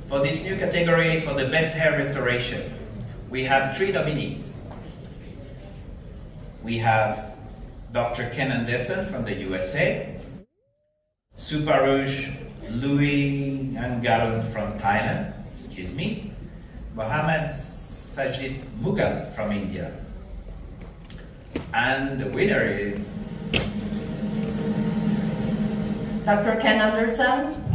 For this new category, for the best hair restoration, we have 3 nominees. We have Dr. Ken Anderson from the USA, Suparoush Louis Angarun from Thailand, Mohammad Sajid Mughal from India. And the winner is Dr. Ken Anderson